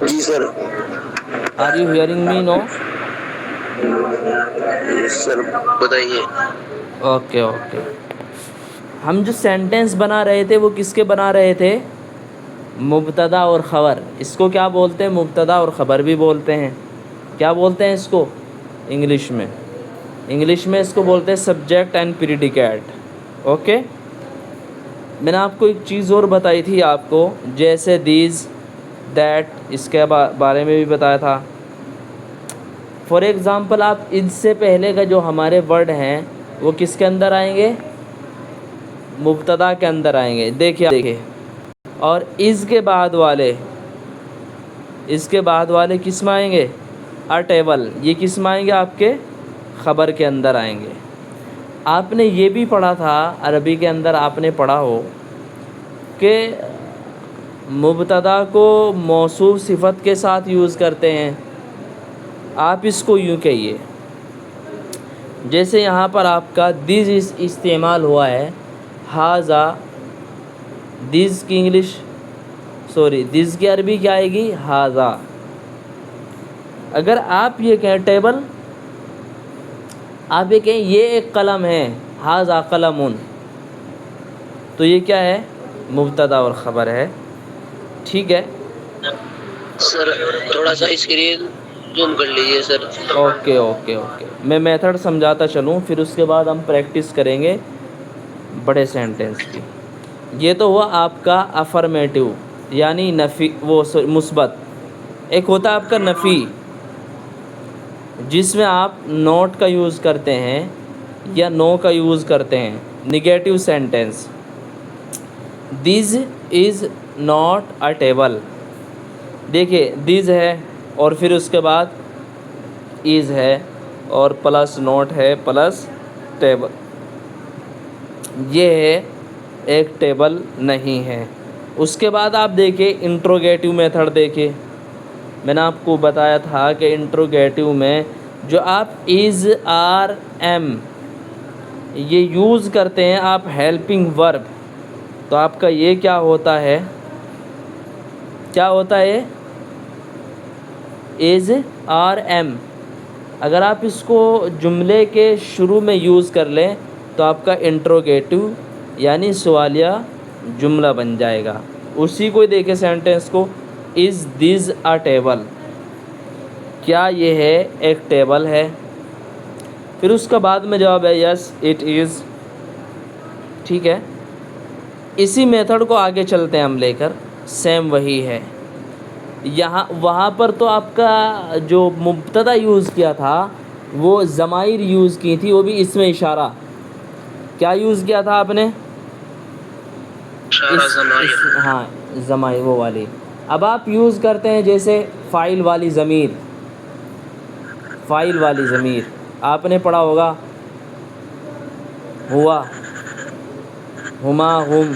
G sir. Are you hearing me? No. سر بتائیے. Okay okay. ہم جو سینٹنس بنا رہے تھے وہ کس کے بنا رہے تھے؟ مبتدا اور خبر. اس کو کیا بولتے ہیں؟ مبتدا اور خبر بھی بولتے ہیں. کیا بولتے ہیں اس کو انگلش میں؟ انگلش میں اس کو بولتے ہیں سبجیکٹ اینڈ پریڈیکیٹ. اوکے. میں نے آپ کو ایک چیز اور بتائی تھی آپ کو، جیسے دیز، دیٹ، اس کے بارے میں بھی بتایا تھا. فار ایگزامپل آپ ان سے پہلے کا جو ہمارے ورڈ ہیں وہ کس کے اندر آئیں گے؟ مبتدا کے اندر آئیں گے. دیکھیے اور اس کے بعد والے کس میں آئیں گے؟ ٹیبل. یہ کس میں آئیں گے؟ آپ کے خبر کے اندر آئیں گے. آپ نے یہ بھی پڑھا تھا عربی کے اندر، آپ نے پڑھا ہو کہ مبتدا کو موصوف صفت کے ساتھ یوز کرتے ہیں. آپ اس کو یوں کہیے، جیسے یہاں پر آپ کا دس استعمال ہوا ہے، ہاذا. دس کی انگلش دس کی عربی کیا آئے گی؟ ہاذا. اگر آپ یہ کہیں ٹیبل، آپ یہ کہیں یہ ایک قلم ہے، ہاذا قلم، تو یہ کیا ہے؟ مبتدا اور خبر ہے. ٹھیک ہے. سر تھوڑا سا اسکرین زوم کر لیجیے سر. Okay okay okay. میں میتھڈ سمجھاتا چلوں، پھر اس کے بعد ہم پریکٹس کریں گے بڑے سینٹنس کی. یہ تو ہوا آپ کا افرمیٹیو یعنی نفی، وہ مثبت. ایک ہوتا ہے آپ کا نفی، جس میں آپ نوٹ کا یوز کرتے ہیں یا نو کا یوز کرتے ہیں. Negative sentence, this is not a table. دیکھیے دس ہے اور پھر اس کے بعد از ہے اور پلس نوٹ ہے پلس ٹیبل. یہ ہے ایک ٹیبل نہیں ہے. اس کے بعد آپ دیکھیں انٹروگیٹو میتھڈ. دیکھیں میں نے آپ کو بتایا تھا کہ انٹروگیٹو میں جو آپ از، آر، ایم یہ یوز کرتے ہیں آپ ہیلپنگ ورب، تو آپ کا یہ کیا ہوتا ہے؟ کیا ہوتا ہے؟ از، آر، ایم. اگر آپ اس کو جملے کے شروع میں یوز کر لیں تو آپ کا انٹروگیٹو یعنی سوالیہ جملہ بن جائے گا. اسی کو دیکھیں سینٹنس کو، از دس اے ٹیبل، کیا یہ ہے ایک ٹیبل ہے؟ پھر اس کا بعد میں جواب ہے یس اٹ از. ٹھیک ہے. اسی میتھڈ کو آگے چلتے ہیں ہم لے کر، سیم وہی ہے. وہاں پر تو آپ کا جو مبتدا یوز کیا تھا وہ ضمائر یوز کی تھی، وہ بھی اس میں اشارہ. کیا یوز کیا تھا آپ نے؟ ہاں ضمائر وہ والی. اب آپ یوز کرتے ہیں جیسے فاعل والی ضمیر. فاعل والی ضمیر آپ نے پڑھا ہوگا، ہوا، ہما، ہم،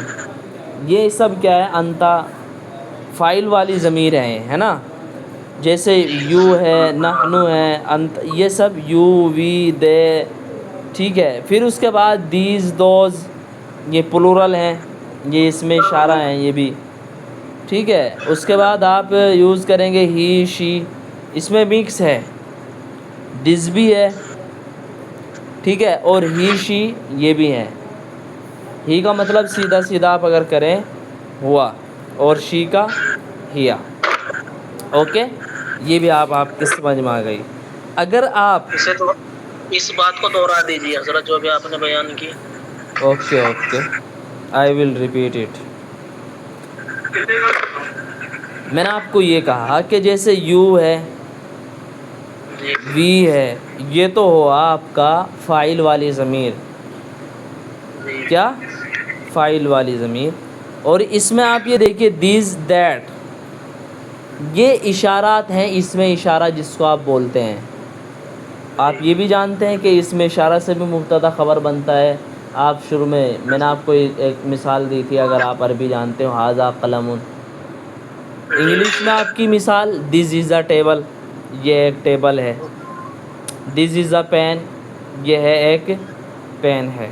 یہ سب کیا ہے؟ انتا. فاعل والی ضمیر ہیں، ہے نا. جیسے یو ہے، نحنو ہے، انت، یہ سب یو، وی، دے. ٹھیک ہے. پھر اس کے بعد دیز، دوز یہ پلورل ہیں، یہ اس میں اشارہ ہیں یہ بھی. ٹھیک ہے. اس کے بعد آپ یوز کریں گے ہی، شی، اس میں مکس ہے، ڈز بھی ہے. ٹھیک ہے. اور ہی، شی یہ بھی ہیں. ہی کا مطلب سیدھا سیدھا آپ اگر کریں ہوا، اور شی کا ہیا. اوکے. یہ بھی آپ کے سمجھ میں آ گئی. اگر آپ اسے تو اس بات کو دوہرا دیجیے حضرت جو بھی آپ نے بیان کی. Okay okay I will repeat it. میں نے آپ کو یہ کہا کہ جیسے یو ہے، جی وی ہے، یہ تو ہوا آپ کا فاعل والی ضمیر. جی کیا؟ فاعل والی ضمیر. اور اس میں آپ یہ دیکھیے دیز، دیٹ یہ اشارات ہیں. اس میں اشارہ جس کو آپ بولتے ہیں، آپ یہ بھی جانتے ہیں کہ اس میں اشارہ سے بھی مبتدا خبر بنتا ہے. آپ شروع میں نے آپ کو ایک مثال دی تھی، اگر آپ عربی جانتے ہو، ھذا قلم. انگلش میں آپ کی مثال دس از اے ٹیبل، یہ ایک ٹیبل ہے. دس از اے پین، یہ ہے ایک پین ہے.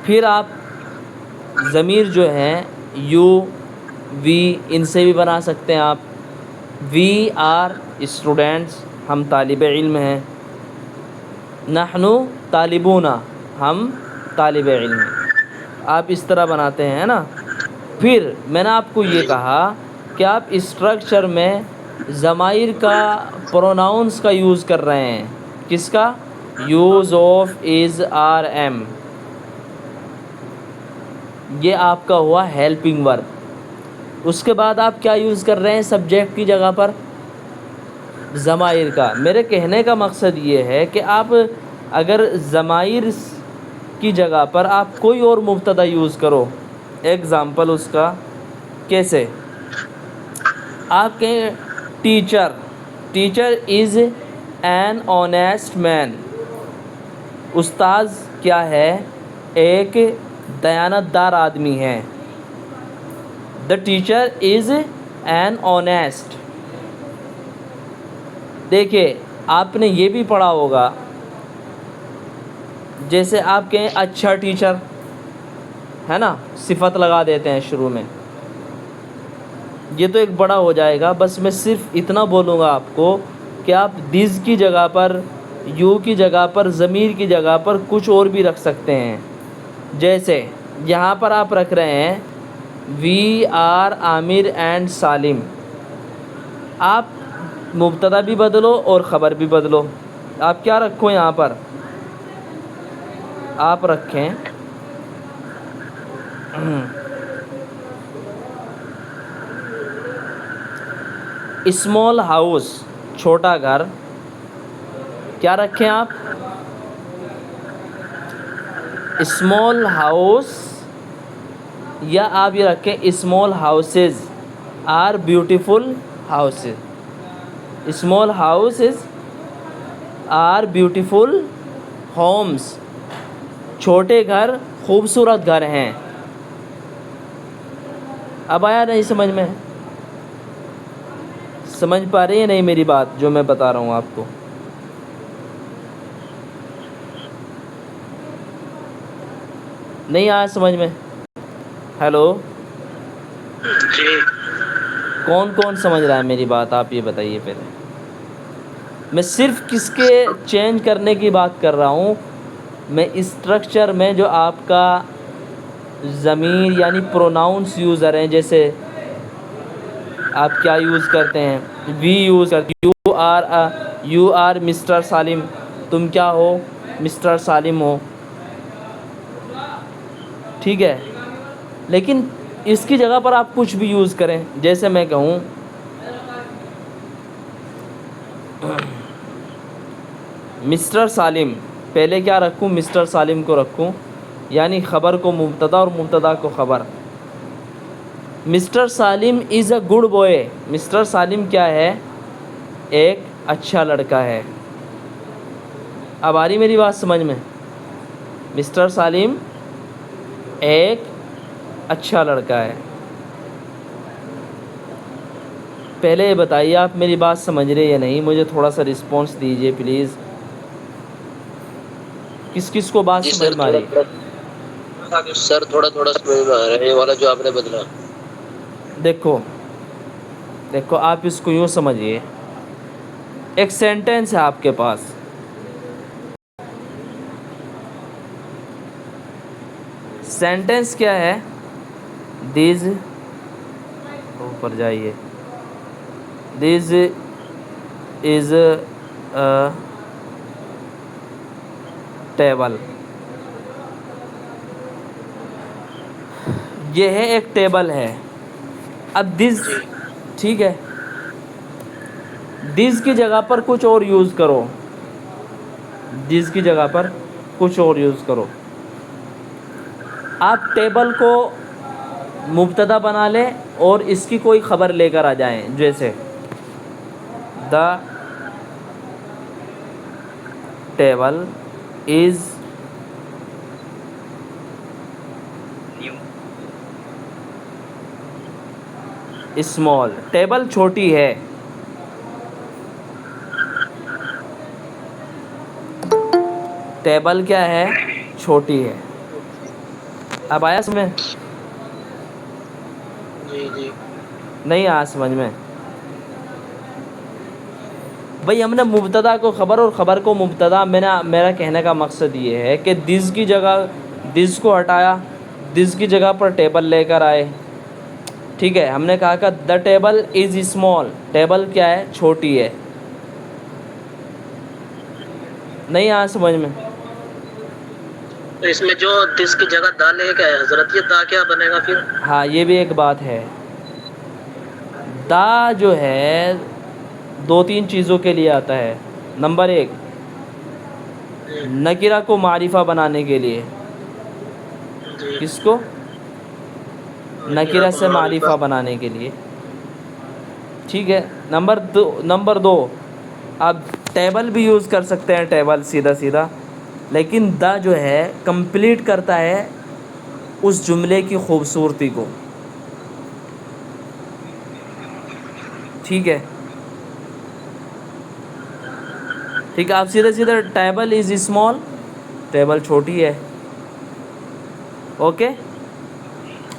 پھر آپ ضمیر جو ہیں یو، وی ان سے بھی بنا سکتے ہیں آپ. وی آر اسٹوڈینٹس، ہم طالب علم ہیں. نحنو طالبون، ہم طالب علم ہیں. آپ اس طرح بناتے ہیں نا. پھر میں نے آپ کو یہ کہا کہ آپ اسٹرکچر میں ضمائر کا، پروناؤنس کا یوز کر رہے ہیں. کس کا؟ Use of is, are, am. یہ آپ کا ہوا ہیلپنگ ورب. اس کے بعد آپ کیا یوز کر رہے ہیں سبجیکٹ کی جگہ پر؟ ضمائر کا. میرے کہنے کا مقصد یہ ہے کہ آپ اگر ضمائر کی جگہ پر آپ کوئی اور مبتدا یوز کرو. ایگزامپل اس کا کیسے؟ آپ کہیں teacher, teacher is an honest man. استاذ کیا ہے؟ ایک دیانت دار آدمی ہے. The teacher is an honest. دیکھیے آپ نے یہ بھی پڑھا ہوگا، جیسے آپ کہیں اچھا ٹیچر ہے نا، صفت لگا دیتے ہیں شروع میں. یہ تو ایک بڑا ہو جائے گا. بس میں صرف اتنا بولوں گا آپ کو کہ آپ دس کی جگہ پر، یو کی جگہ پر، ضمیر کی جگہ پر کچھ اور بھی رکھ سکتے ہیں. جیسے یہاں پر آپ رکھ رہے ہیں وی آر عامر اینڈ سالم. آپ مبتدا بھی بدلو اور خبر بھی بدلو. آپ کیا رکھو یہاں پر؟ آپ رکھیں اسمال ہاؤس، چھوٹا گھر. کیا رکھیں آپ؟ Small house. یا آپ یہ رکھیں small houses are beautiful houses. Small houses are beautiful homes. چھوٹے گھر خوبصورت گھر ہیں. اب آیا نہیں سمجھ میں؟ سمجھ پا رہی ہے نہیں میری بات جو میں بتا رہا ہوں آپ کو؟ نہیں آیا سمجھ میں؟ ہیلو، جی کون کون سمجھ رہا ہے میری بات؟ آپ یہ بتائیے پہلے. میں صرف کس کے چینج کرنے کی بات کر رہا ہوں؟ میں اسٹرکچر میں جو آپ کا ضمیر یعنی پروناؤنس یوزر ہیں، جیسے آپ کیا یوز کرتے ہیں؟ وی یوز کرتے ہیں. یو آر مسٹر سالم. تم کیا ہو؟ مسٹر سالم ہو. ٹھیک ہے. لیکن اس کی جگہ پر آپ کچھ بھی یوز کریں. جیسے میں کہوں مسٹر سالم، پہلے کیا رکھوں؟ مسٹر سالم کو رکھوں، یعنی خبر کو مبتدا اور مبتدا کو خبر. Mr Salim is a good boy. Mr Salim کیا ہے؟ ایک اچھا لڑکا ہے. اب آ رہی میری بات سمجھ میں؟ مسٹر سالم ایک اچھا لڑکا ہے. پہلے یہ بتائیے آپ میری بات سمجھ رہے یا نہیں؟ مجھے تھوڑا سا رسپانس دیجیے پلیز. کس کس کو بات جی سمجھ سر، میں آ رہی؟ تھوڑا تھوڑا سمجھ میں آ رہا ہے یہ والا جو آپ نے بدلا. دیکھو آپ اس کو یوں سمجھیے. ایک سینٹنس ہے آپ کے پاس. سینٹنس کیا ہے؟ دیز، اوپر جائیے. These is a table. یہ ہے ایک ٹیبل ہے. اب دس، جی ٹھیک ہے، دس کی جگہ پر کچھ اور یوز کرو. دس کی جگہ پر کچھ اور یوز کرو. آپ ٹیبل کو مبتدا بنا لیں اور اس کی کوئی خبر لے کر آ جائیں. جیسے the table is small. Table چھوٹی ہے. ٹیبل کیا ہے؟ چھوٹی ہے. اب آیا سمجھ میں؟ جی جی نہیں آیا سمجھ میں؟ بھائی ہم نے مبتدا کو خبر اور خبر کو مبتدا، میرا کہنے کا مقصد یہ ہے کہ دس کی جگہ دس کو ہٹایا، دس کی جگہ پر ٹیبل لے کر آئے. ٹھیک ہے، ہم نے کہا کہ the table is small, table کیا ہے؟ چھوٹی ہے. نہیں آیا سمجھ میں؟ تو اس میں جو دس کی جگہ دا لے کے آئے حضرت، یہ دا کیا بنے گا پھر؟ ہاں یہ بھی ایک بات ہے. دا جو ہے دو تین چیزوں کے لیے آتا ہے. نمبر ایک، جی نکرہ کو معرفہ بنانے کے لیے. جی کس کو؟ نکرہ سے معرفہ بنانے کے لیے. ٹھیک ہے. نمبر دو، آپ ٹیبل بھی یوز کر سکتے ہیں، ٹیبل سیدھا سیدھا، لیکن دا جو ہے کمپلیٹ کرتا ہے اس جملے کی خوبصورتی کو. ٹھیک ہے. ٹھیک ہے، آپ سیدھے سیدھے ٹیبل از اسمال، ٹیبل چھوٹی ہے. اوکے.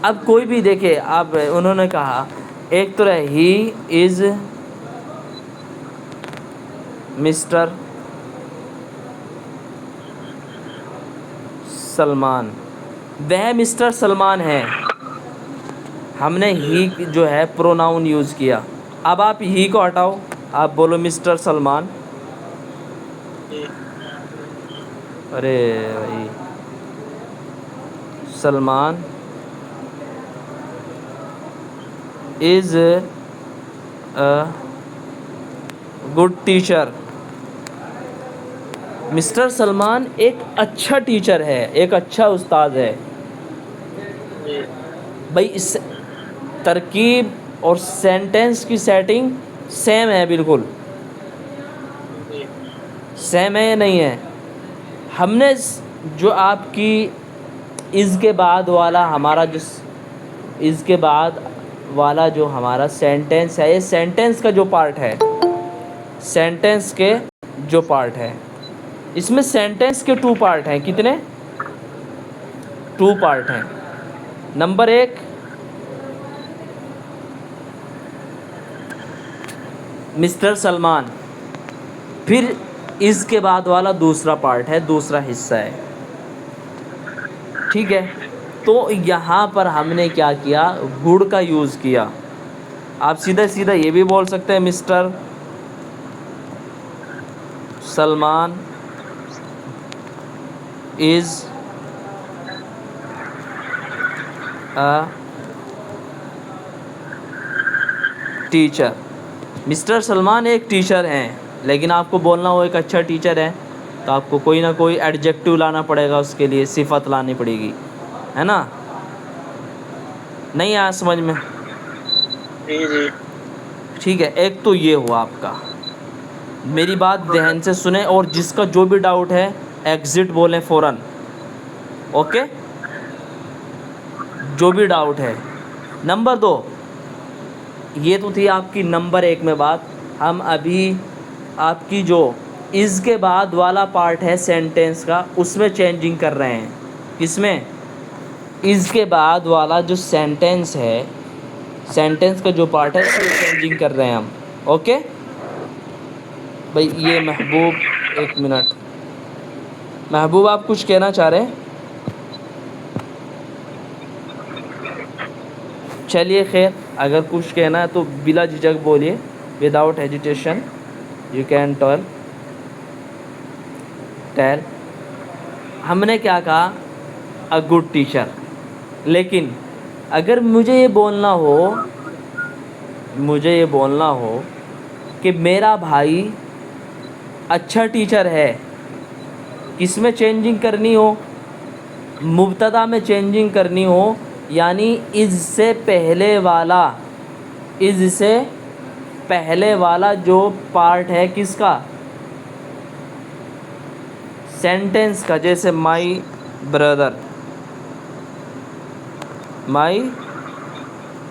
اب کوئی بھی دیکھے، آپ انہوں نے کہا ایک تو ہے ہی از مسٹر سلمان، وہ مسٹر سلمان ہے. ہم نے ہی جو ہے پروناؤن یوز کیا. اب آپ ہی کو ہٹاؤ، آپ بولو مسٹر سلمان. جی ارے بھائی، Salman is a good teacher. Mister Salman ایک اچھا ٹیچر ہے، ایک اچھا استاد ہے. جی بھائی اس ترکیب اور سینٹنس کی سیٹنگ سیم ہے، بالکل جی سیم ہے یا نہیں ہے؟ ہم نے جو آپ کی از کے بعد والا ہمارا از کے بعد والا جو ہمارا سینٹنس ہے، یہ سینٹنس کا جو پارٹ ہے، سینٹنس کے جو پارٹ ہے، اس میں سینٹنس کے 2 پارٹ ہیں. کتنے؟ 2 پارٹ ہیں. نمبر 1، مسٹر سلمان، پھر اس کے بعد والا دوسرا پارٹ ہے، دوسرا حصہ ہے. ٹھیک ہے. تو یہاں پر ہم نے کیا کیا؟ گڈ کا یوز کیا. آپ سیدھا سیدھا یہ بھی بول سکتے ہیں mister Salman is a teacher. Mister Salman ایک ٹیچر ہیں، لیکن آپ کو بولنا وہ ایک اچھا ٹیچر ہے تو آپ کو کوئی نہ کوئی ایڈجیکٹو لانا پڑے گا، اس کے لیے صفت لانی پڑے گی، ہے نا؟ نہیں آیا سمجھ میں؟ جی جی ٹھیک ہے. ایک تو یہ ہوا آپ کا. میری بات دھیان سے سنیں، اور جس کا جو بھی ڈاؤٹ ہے ایگزٹ بولیں فوراً. اوکے، جو بھی ڈاؤٹ ہے. نمبر 2، یہ تو تھی آپ کی نمبر 1 میں بات. ہم ابھی آپ کی جو از کے بعد والا پارٹ ہے سینٹنس کا، اس میں چینجنگ کر رہے ہیں. کس میں؟ از کے بعد والا جو سینٹنس ہے، سینٹنس کا جو پارٹ ہے اس میں چینجنگ کر رہے ہیں ہم. اوکے بھائی. یہ محبوب، ایک منٹ، محبوب آپ کچھ کہنا چاہ رہے ہیں؟ چلیے خیر، اگر کچھ کہنا ہے تو بلا جھجک بولیے، وداؤٹ ہیجیٹیشن یو کین ٹیل. ہم نے کیا کہا؟ اے گڈ ٹیچر. لیکن اگر مجھے یہ بولنا ہو کہ میرا بھائی اچھا ٹیچر ہے، کس میں چینجنگ کرنی ہو؟ مبتدا میں چینجنگ کرنی ہو، یعنی از سے پہلے والا جو پارٹ ہے کس کا؟ سینٹنس کا. جیسے مائی بردر،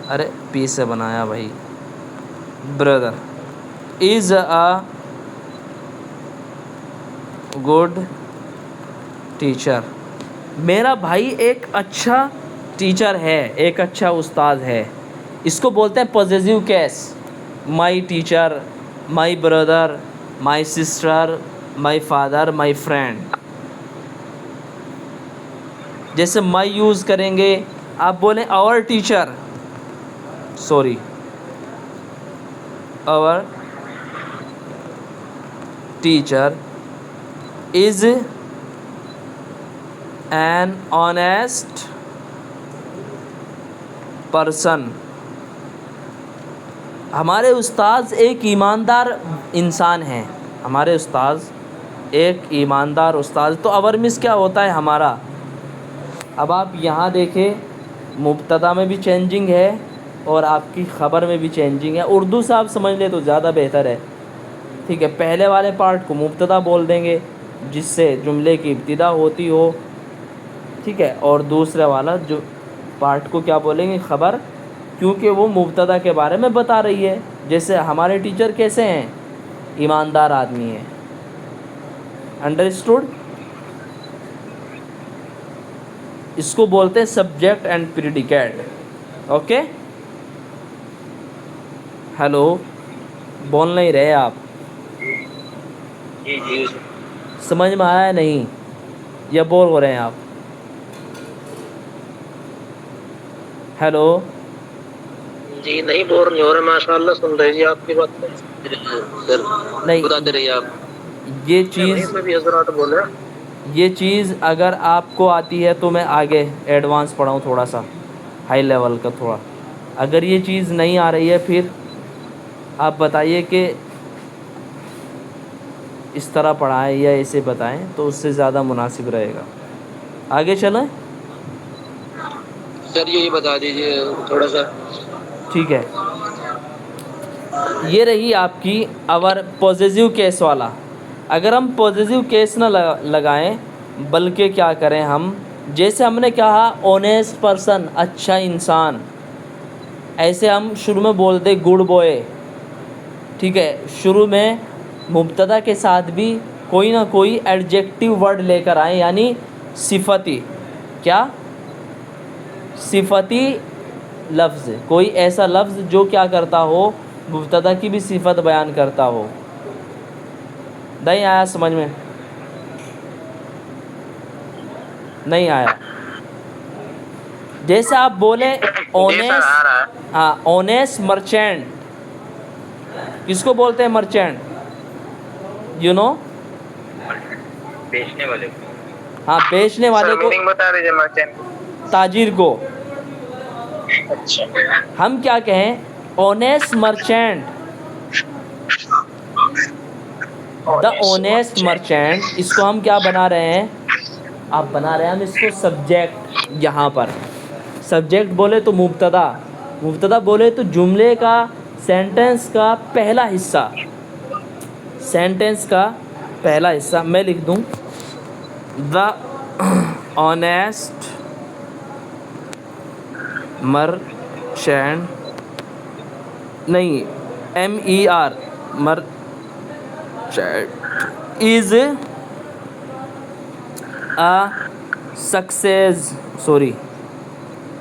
ارے پی سے بنایا بھائی، brother is a good teacher. میرا بھائی ایک اچھا ٹیچر ہے، ایک اچھا استاد ہے. اس کو بولتے ہیں possessive case. My teacher, my brother, my sister, my father, my friend. جیسے my یوز کریں گے آپ بولیں our teacher, sorry, our teacher is an honest person. ہمارے استاذ ایک ایماندار انسان ہیں. ہمارے استاذ ایک ایماندار استاذ. تو اور مس کیا ہوتا ہے ہمارا. اب آپ یہاں دیکھیں مبتدا میں بھی چینجنگ ہے اور آپ کی خبر میں بھی چینجنگ ہے. اردو سے آپ سمجھ لیں تو زیادہ بہتر ہے. ٹھیک ہے, پہلے والے پارٹ کو مبتدا بول دیں گے جس سے جملے کی ابتدا ہوتی ہو. ٹھیک ہے, اور دوسرے والا جو پارٹ کو کیا بولیں گے, خبر, کیونکہ وہ مبتدا کے بارے میں بتا رہی ہے. جیسے ہمارے ٹیچر کیسے ہیں, ایماندار آدمی ہیں. انڈرسٹوڈ. اس کو بولتے ہیں subject and predicate. Okay, hello, بول نہیں رہے آپ, جی سمجھ میں آیا نہیں یا بول ہو رہے ہیں آپ. ہیلو, جی نہیں بور نہیں ہو رہے, ماشاء اللہ سن رہے جی آپ کی بات. نہیں, بتاتے رہیے آپ. یہ وہیں چیز پہ بھی حضرات بولے. یہ چیز اگر آپ کو آتی ہے تو میں آگے ایڈوانس پڑھاؤں تھوڑا سا, ہائی لیول کا تھوڑا. اگر یہ چیز نہیں آ رہی ہے پھر آپ بتائیے کہ اس طرح پڑھائیں یا ایسے بتائیں تو اس سے زیادہ مناسب رہے گا. آگے چلیں. سر یہی بتا دیجیے تھوڑا سا. ٹھیک ہے, یہ رہی آپ کی اور پوزیسیو کیس والا. اگر ہم پوزیسیو کیس نہ لگائیں بلکہ کیا کریں ہم, جیسے ہم نے کہا اونیسٹ پرسن, اچھا انسان, ایسے ہم شروع میں بولتے گڈ بوائے. ٹھیک ہے, شروع میں مبتدا کے ساتھ بھی کوئی نہ کوئی ایڈجیکٹیو ورڈ لے کر آئیں, یعنی صفتی. کیا, صفتی لفظ, کوئی ایسا لفظ جو کیا کرتا ہو, مبتدا کی بھی صفت بیان کرتا ہو. نہیں آیا سمجھ میں, نہیں آیا. جیسے آپ بولیں اونیس, ہاں اونیس مرچینٹ. کس کو بولتے ہیں مرچینٹ, یو نو, بیچنے والے کو. ہاں بیچنے والے کو, بتا دیجیے مرچینٹ. تاجر کو. اچھا, ہم کیا کہیں, اونیسٹ مرچینٹ. دا اونیسٹ مرچینٹ, اس کو ہم کیا بنا رہے ہیں, آپ بنا رہے ہیں ہم اس کو سبجیکٹ. یہاں پر سبجیکٹ بولے تو مبتدا, مبتدا بولے تو جملے کا, سینٹنس کا پہلا حصہ. سینٹنس کا پہلا حصہ میں لکھ دوں, دا آنیسٹ مرچینٹ, نہیں MER merchant is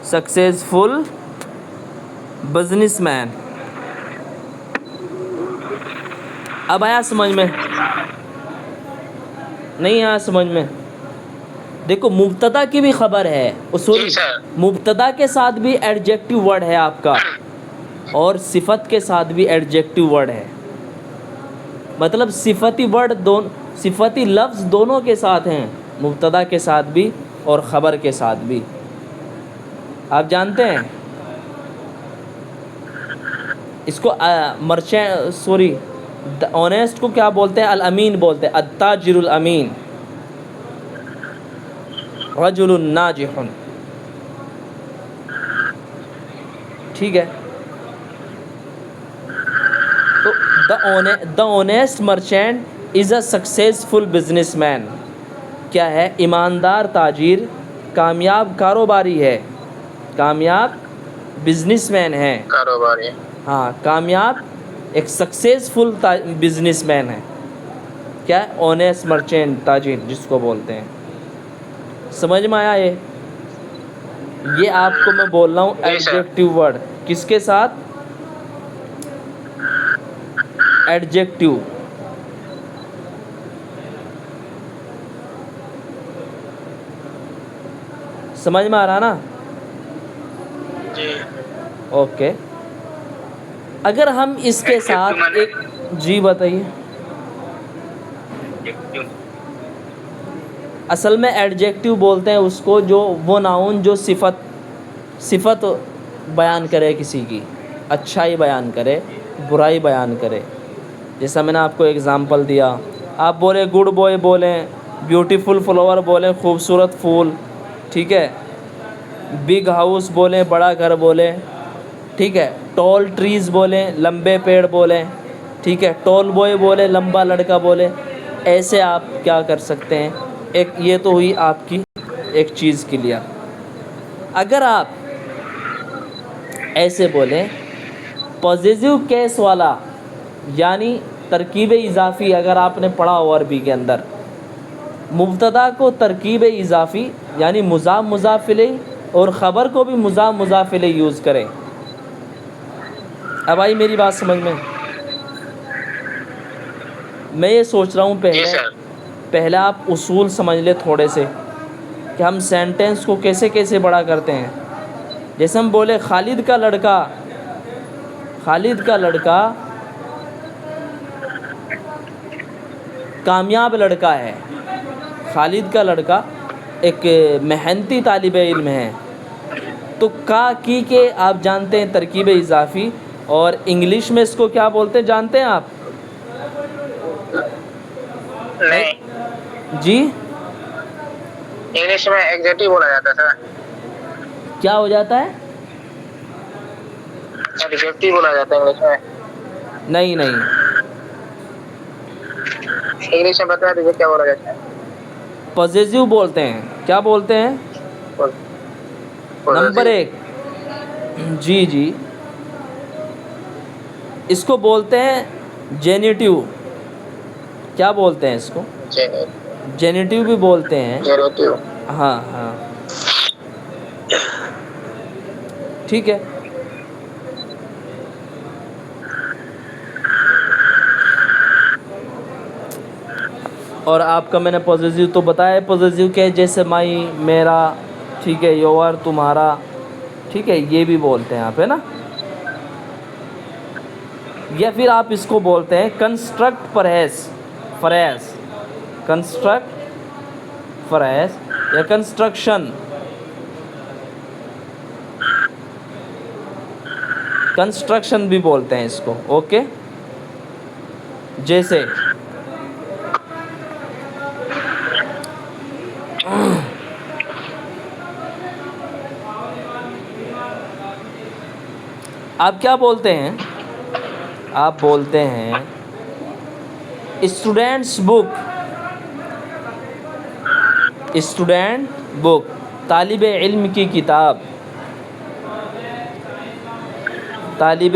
successful businessman. اب آیا سمجھ میں, نہیں آیا سمجھ میں. دیکھو مبتدا کی بھی خبر ہے, سوری, مبتدا کے ساتھ بھی ایڈجیکٹیو ورڈ ہے آپ کا, اور صفت کے ساتھ بھی ایڈجیکٹیو ورڈ ہے. مطلب صفتی ورڈ صفتی لفظ دونوں کے ساتھ ہیں, مبتدا کے ساتھ بھی اور خبر کے ساتھ بھی. آپ جانتے ہیں اس کو آنیسٹ کو کیا بولتے ہیں, الامین بولتے ہیں, التاجر الامین, رجل ناجح. ٹھیک ہے, تو the honest merchant is a successful businessman. کیا ہے, ایماندار تاجر کامیاب کاروباری ہے, کامیاب بزنس مین ہے, کاروباری. ہاں کامیاب, ایک سکسیزفل بزنس مین ہے. کیا ہے, آنیسٹ مرچینٹ, تاجر جس کو بولتے ہیں. سمجھ میں آیا یہ آپ کو میں بول رہا ہوں ایڈجیکٹیو ورڈ کس کے ساتھ, ایڈجیکٹیو. سمجھ میں آ رہا نا؟ جی اوکے، اگر ہم اس کے ساتھ ایک، جی بتائیے. اصل میں ایڈجیکٹیو بولتے ہیں اس کو جو وہ ناؤن جو صفت بیان کرے کسی کی، اچھائی بیان کرے، برائی بیان کرے. جیسا میں نے آپ کو اگزامپل دیا، آپ بولیں گڈ بوائے، بولیں بیوٹیفل فلاور، بولیں خوبصورت پھول، ٹھیک ہے. بگ ہاؤس بولیں، بڑا گھر بولیں، ٹھیک ہے. ٹال ٹریز بولیں، لمبے پیڑ بولیں، ٹھیک ہے. ٹال بوائے بولیں، لمبا لڑکا بولیں. ایسے آپ کیا کر سکتے ہیں؟ ایک یہ تو ہوئی آپ کی ایک چیز کلیئر. اگر آپ ایسے بولیں پوزیٹیو کیس والا، یعنی ترکیب اضافی، اگر آپ نے پڑھا ہو عربی کے اندر، مبتدا کو ترکیب اضافی یعنی مضاف مضاف الیہ، اور خبر کو بھی مضاف مضاف الیہ یوز کریں. اب آئی میری بات سمجھ میں؟ میں یہ سوچ رہا ہوں جی سر. پہلے آپ اصول سمجھ لیں تھوڑے سے کہ ہم سینٹنس کو کیسے کیسے بڑا کرتے ہیں. جیسے ہم بولے خالد کا لڑکا کامیاب لڑکا ہے. خالد کا لڑکا ایک محنتی طالب علم ہے. تو کی کے آپ جانتے ہیں ترکیب اضافی، اور انگلش میں اس کو کیا بولتے ہیں جانتے ہیں آپ؟ نہیں، جی انگلش میں ایگزیکٹو بولا جاتا تھا. کیا ہو جاتا ہے؟ ایگزیکٹو بولا جاتا ہے انگلش میں. نہیں، انگلش میں بتا دیجیے کیا بولا جاتا ہے. پوزیٹیو بولتے ہیں. کیا بولتے ہیں؟ نمبر ایک، جی اس کو بولتے ہیں جینیٹیو. کیا بولتے ہیں اس کو؟ جینیٹیو بھی بولتے ہیں. ہاں، ٹھیک ہے. اور آپ کا میں نے پوزیٹیو تو بتایا. پوزیٹیو کہ جیسے مائی، میرا، ٹھیک ہے، یور تمہارا، ٹھیک ہے، یہ بھی بولتے ہیں آپ، ہے نا. یا پھر آپ اس کو بولتے ہیں کنسٹرکٹ فریز، کنسٹرکٹ فریز یا کنسٹرکشن بھی بولتے ہیں اس کو. اوکے، جیسے آپ کیا بولتے ہیں؟ آپ بولتے ہیں اسٹوڈینٹس بک، طالب علم کی کتاب، طالب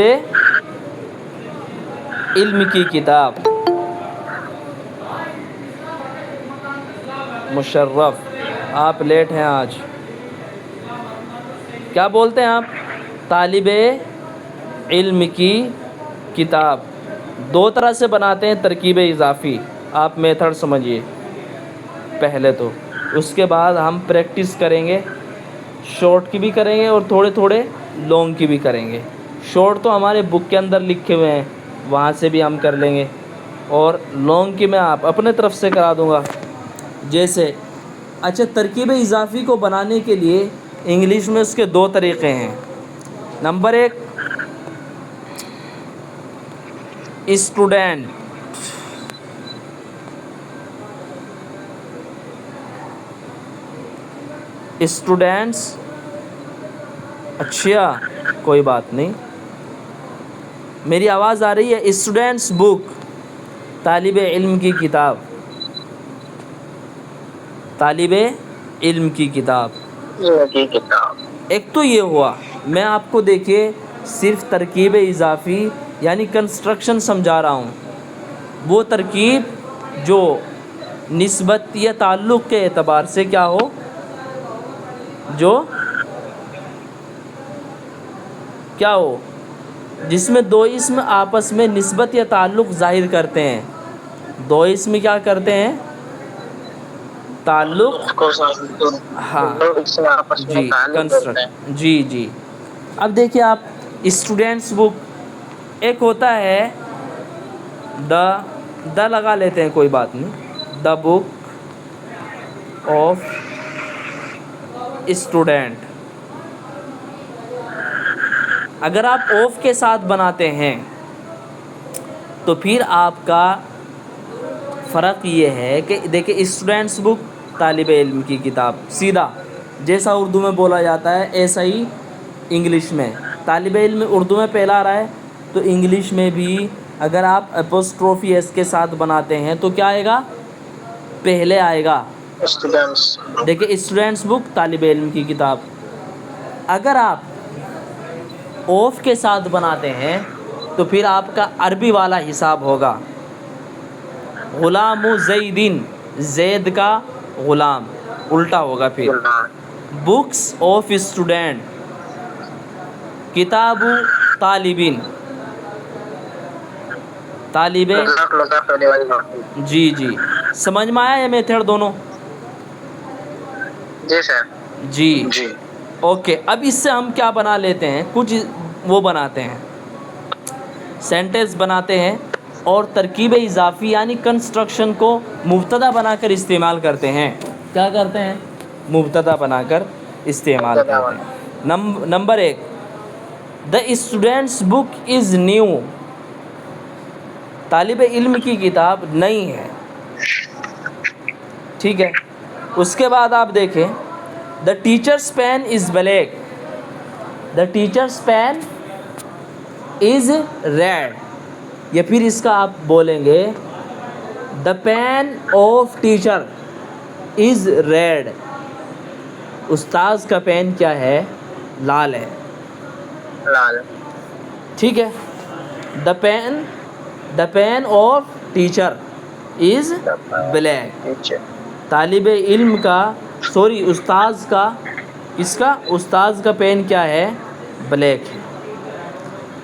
علم کی کتاب. مشرف، آپ لیٹ ہیں آج. کیا بولتے ہیں آپ؟ طالب علم کی کتاب. دو طرح سے بناتے ہیں ترکیب اضافی. آپ میتھڈ سمجھیے پہلے تو، اس کے بعد ہم پریکٹس کریں گے. شارٹ کی بھی کریں گے اور تھوڑے لانگ کی بھی کریں گے. شارٹ تو ہمارے بک کے اندر لکھے ہوئے ہیں، وہاں سے بھی ہم کر لیں گے، اور لانگ کی میں آپ اپنے طرف سے کرا دوں گا. جیسے اچھا، ترکیب اضافی کو بنانے کے لیے انگلش میں اس کے دو طریقے ہیں. نمبر ایک، اسٹوڈینٹس. اچھا، کوئی بات نہیں، میری آواز آ رہی ہے؟ اسٹوڈینٹس بک، طالب علم کی کتاب، طالب علم کی کتاب. ایک تو یہ ہوا. میں آپ کو دیکھیے صرف ترکیب اضافی یعنی کنسٹرکشن سمجھا رہا ہوں. وہ ترکیب جو نسبت یا تعلق کے اعتبار سے کیا ہو، جو کیا ہو، جس میں دو اسم آپس میں نسبت یا تعلق ظاہر کرتے ہیں. دو اسم کیا کرتے ہیں؟ تعلق کو ہاں لوگ اس سے آپس میں جی تعلق رکھتے ہیں. کنسٹرکٹ جی جی. اب دیکھیے آپ اسٹوڈینٹس بک ایک ہوتا ہے دا لگا لیتے ہیں کوئی بات نہیں, دا بک آف اسٹوڈینٹ. اگر آپ آف کے ساتھ بناتے ہیں تو پھر آپ کا فرق یہ ہے کہ دیکھیں اسٹوڈینٹس بک طالب علم کی کتاب, سیدھا جیسا اردو میں بولا جاتا ہے ایسا ہی انگلش میں. طالب علم اردو میں پہلا آ رہا ہے تو انگلش میں بھی اگر آپ اپوسٹروفی ایس کے ساتھ بناتے ہیں تو کیا آئے گا, پہلے آئے گا. اسٹوڈنٹس. دیکھیں اسٹوڈینٹس بک طالب علم کی کتاب. اگر آپ اوف کے ساتھ بناتے ہیں تو پھر آپ کا عربی والا حساب ہوگا, غلام زیدن, زید کا غلام, الٹا ہوگا پھر. بکس آف اسٹوڈینٹ, کتاب طالبین, طالب. جی جی سمجھ میں آیا یہ میتھڈ دونوں؟ جی سر. جی جی اوکے. اب اس سے ہم کیا بنا لیتے ہیں, کچھ وہ بناتے ہیں, سینٹنس بناتے ہیں اور ترکیب اضافی یعنی کنسٹرکشن کو مبتدا بنا کر استعمال کرتے ہیں. کیا کرتے ہیں؟ مبتدا بنا کر استعمال کرتے ہیں. Number 1, the students book is new, طالب علم کی کتاب نئی ہے. ٹھیک ہے. اس کے بعد آپ دیکھیں the teacher's pen is black, the teacher's pen is red, یا پھر اس کا آپ بولیں گے the pen of teacher is red, استاذ کا پین کیا ہے, لال ہے. لال. ٹھیک ہے. The pen of teacher is black, طالب علم کا استاذ کا, اس کا استاذ کا پین کیا ہے, بلیک ہے.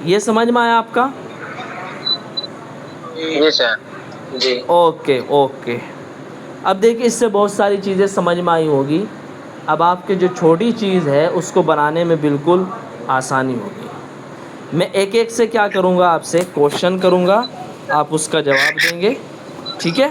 یہ سمجھ میں آیا آپ کا؟ جی سر. جی اوکے اوکے. اب دیکھیں اس سے بہت ساری چیزیں سمجھ میں آئی ہوگی. اب آپ کے جو چھوٹی چیز ہے اس کو بنانے میں بالکل آسانی ہوگی. میں ایک ایک سے کیا کروں گا, آپ سے کوشچن کروں گا, آپ اس کا جواب دیں گے. ٹھیک ہے.